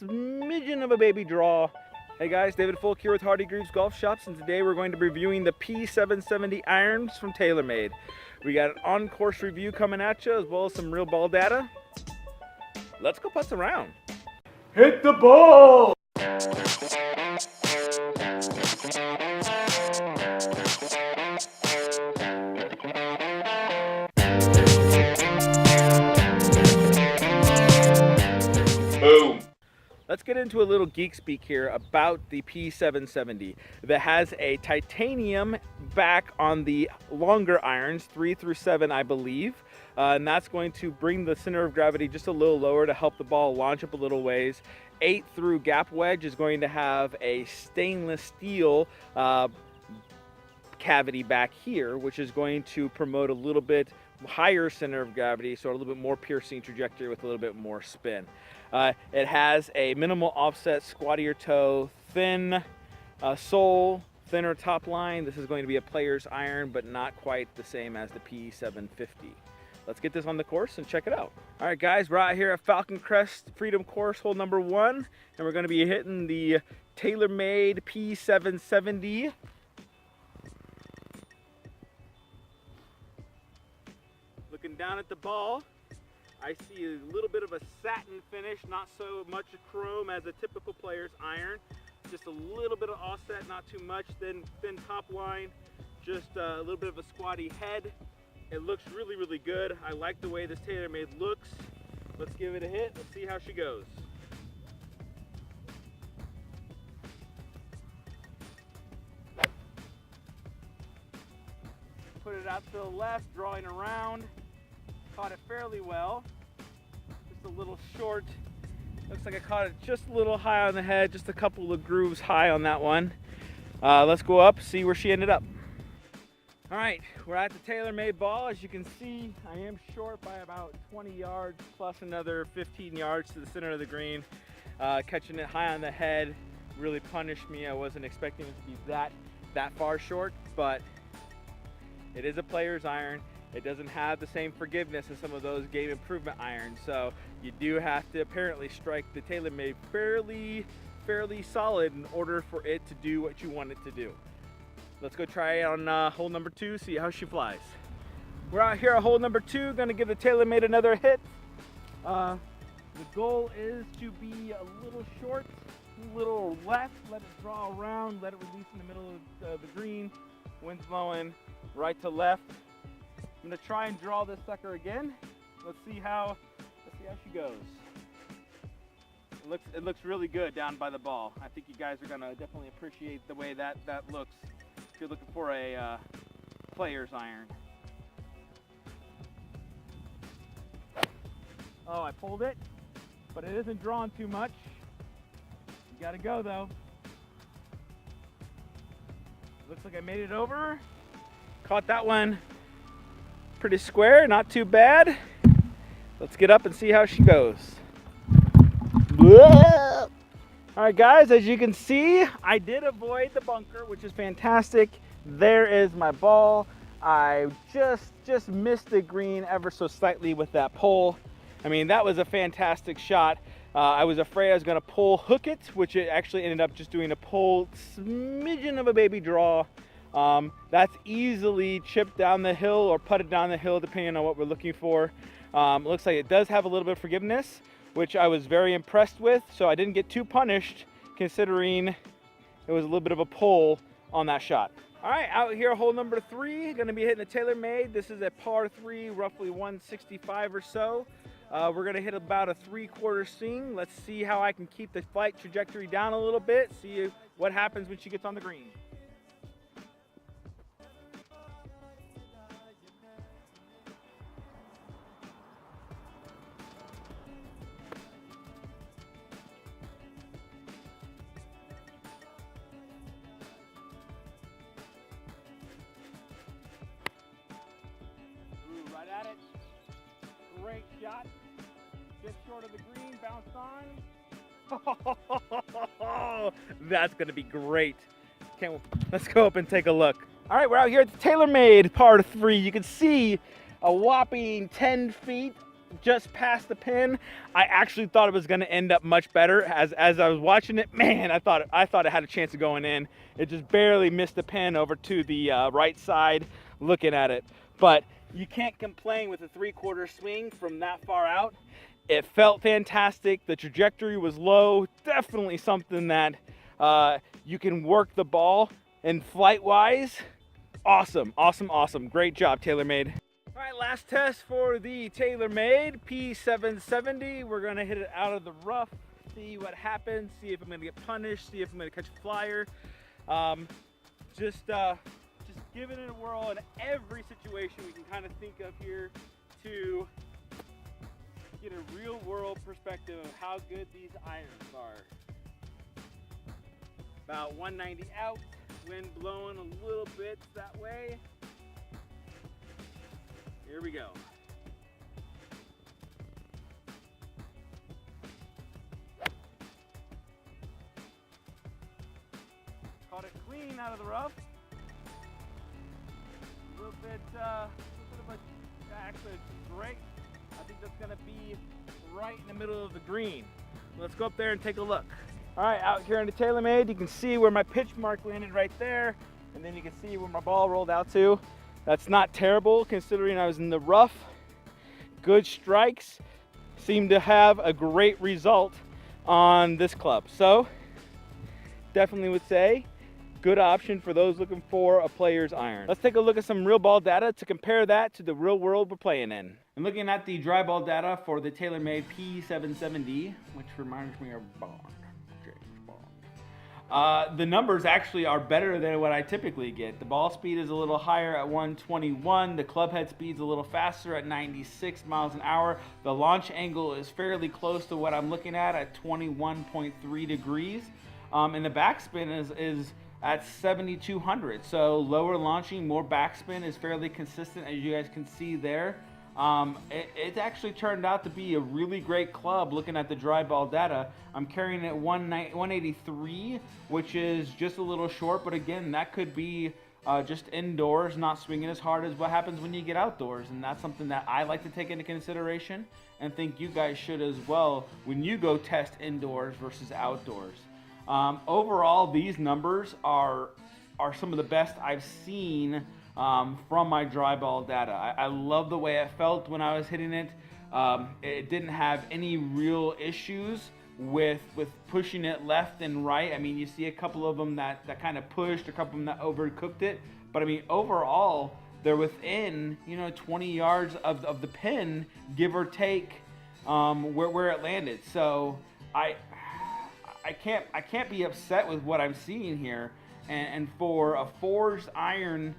smidgen of a baby draw. Hey guys, David Folk here with Hardy Greaves Golf Shops, and today we're going to be reviewing the P770 Irons from TaylorMade. We got an on-course review coming at you, as well as some real ball data. Let's go putz around. Hit the ball! Boom! Let's get into a little geek speak here about the P770 that has a titanium back on the longer irons, 3 through 7 I believe, and that's going to bring the center of gravity just a little lower to help the ball launch up a little ways. 8 through gap wedge is going to have a stainless steel cavity back here, which is going to promote a little bit higher center of gravity, so a little bit more piercing trajectory with a little bit more spin. It has a minimal offset, squattier toe, thin sole, thinner top line. This is going to be a player's iron, but not quite the same as the P750. Let's get this on the course and check it out. All right, guys, we're out here at Falcon Crest Freedom Course, hole number 1, and we're going to be hitting the TaylorMade P770. Looking down at the ball, I see a little bit of a satin finish, not so much chrome as a typical player's iron. Just a little bit of offset, not too much. Then thin top line, just a little bit of a squatty head. It looks really, really good. I like the way this TaylorMade looks. Let's give it a hit. Let's see how she goes. Put it out to the left, drawing around. Caught it fairly well. Just a little short. Looks like I caught it just a little high on the head, just a couple of grooves high on that one. Let's go up, see where she ended up. All right, we're at the TaylorMade ball. As you can see, I am short by about 20 yards plus another 15 yards to the center of the green. Catching it high on the head really punished me. I wasn't expecting it to be that far short, but it is a player's iron. It doesn't have the same forgiveness as some of those game improvement irons, so you do have to apparently strike the TaylorMade fairly solid in order for it to do what you want it to do. Let's go try it on hole number 2, see how she flies. We're out here at hole number 2, gonna give the TaylorMade another hit. The goal is to be a little short, a little left, let it draw around, let it release in the middle of the green, wind's blowing right to left. I'm gonna try and draw this sucker again. Let's see how she goes. It looks really good down by the ball. I think you guys are gonna definitely appreciate the way that looks if you're looking for a player's iron. Oh, I pulled it, but it isn't drawn too much. You gotta go though. Looks like I made it over. Caught that one pretty square, not too bad. Let's get up and see how she goes. All right, guys, as you can see, I did avoid the bunker, which is fantastic. There is my ball. I just missed the green ever so slightly with that pole. I mean, that was a fantastic shot. I was afraid I was gonna hook it, which it actually ended up just doing a pull, smidgen of a baby draw. That's easily chipped down the hill or putted down the hill, depending on what we're looking for. It looks like it does have a little bit of forgiveness, which I was very impressed with, so I didn't get too punished considering it was a little bit of a pull on that shot. All right, out here, hole number 3, gonna be hitting the TaylorMade. This is a par 3, roughly 165 or so. We're gonna hit about a 3/4 swing. Let's see how I can keep the flight trajectory down a little bit, see what happens when she gets on the green. Right at it. Great shot. Just short of the green, bounced on. That's gonna be great. Let's go up and take a look. All right, we're out here at the TaylorMade par 3. You can see a whopping 10 feet just past the pin. I actually thought it was going to end up much better. As I was watching it, man, I thought it had a chance of going in. It just barely missed the pin over to the right side looking at it. But you can't complain with a 3/4 swing from that far out. It felt fantastic. The trajectory was low. Definitely something that you can work the ball. And flight-wise, awesome, awesome, awesome. Great job, TaylorMade. All right, last test for the TaylorMade P770. We're gonna hit it out of the rough, see what happens, see if I'm gonna get punished, see if I'm gonna catch a flyer. Just giving it a whirl in every situation we can kind of think of here to get a real world perspective of how good these irons are. About 190 out, wind blowing a little bit that way. Here we go. Caught it clean out of the rough. A little bit of a, actually great. I think that's gonna be right in the middle of the green. Let's go up there and take a look. All right, out here in the TaylorMade, you can see where my pitch mark landed right there, and then you can see where my ball rolled out to. That's not terrible considering I was in the rough. Good strikes. Seem to have a great result on this club. So definitely would say good option for those looking for a player's iron. Let's take a look at some real ball data to compare that to the real world we're playing in. I'm looking at the dry ball data for the TaylorMade P770, which reminds me of Bond. The numbers actually are better than what I typically get. The ball speed is a little higher at 121. The club head speed's a little faster at 96 miles an hour. The launch angle is fairly close to what I'm looking at 21.3 degrees. And the backspin is at 7,200. So lower launching, more backspin is fairly consistent, as you guys can see there. It actually turned out to be a really great club looking at the dry ball data. I'm carrying it 183, which is just a little short, but again, that could be just indoors, not swinging as hard as what happens when you get outdoors, and that's something that I like to take into consideration and think you guys should as well when you go test indoors versus outdoors. Overall, these numbers are some of the best I've seen from my dry ball data. I love the way it felt when I was hitting it. It didn't have any real issues with pushing it left and right. I mean, you see a couple of them that kind of pushed, a couple of them that overcooked it. But I mean, overall, they're within 20 yards of the pin, give or take, where it landed. So I can't be upset with what I'm seeing here. And for a forged iron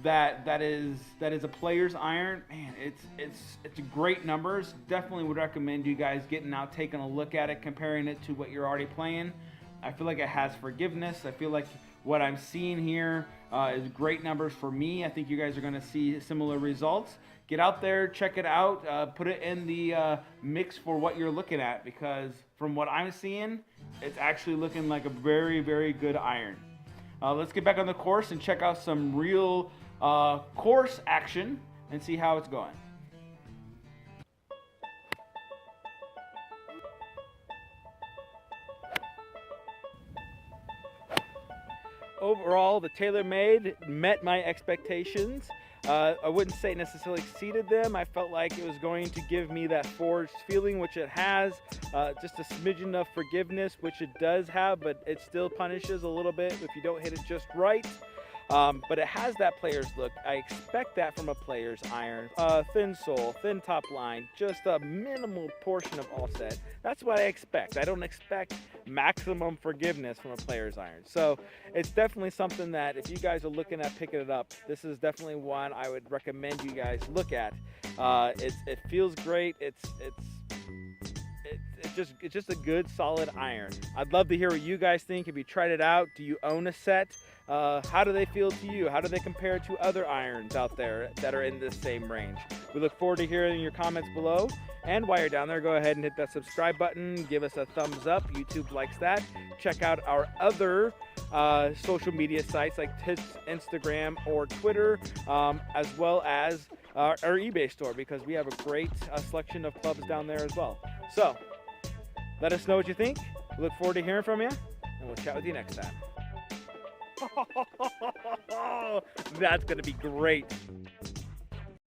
that is a player's iron, man, it's great numbers. Definitely would recommend you guys getting out, taking a look at it, comparing it to what you're already playing. I feel like it has forgiveness. I feel like what I'm seeing here is great numbers for me. I think you guys are going to see similar results. Get out there, check it out, put it in the mix for what you're looking at, because from what I'm seeing, it's actually looking like a very, very good iron. Let's get back on the course and check out some real course action and see how it's going. Overall, the TaylorMade met my expectations. I wouldn't say necessarily exceeded them. I felt like it was going to give me that forged feeling, which it has. Just a smidgen of forgiveness, which it does have, but it still punishes a little bit if you don't hit it just right. But it has that player's look. I expect that from a player's iron. Thin sole, thin top line, just a minimal portion of offset. That's what I expect. I don't expect maximum forgiveness from a player's iron. So it's definitely something that if you guys are looking at picking it up, this is definitely one I would recommend you guys look at. It feels great. It's just a good solid iron. I'd love to hear what you guys think. Have you tried it out? Do you own a set? How do they feel to you? How do they compare to other irons out there that are in this same range? We look forward to hearing your comments below. And while you're down there, go ahead and hit that subscribe button. Give us a thumbs up. YouTube likes that. Check out our other social media sites like Instagram or Twitter, as well as our eBay store, because we have a great selection of clubs down there as well. So let us know what you think. We look forward to hearing from you, and we'll chat with you next time. That's going to be great.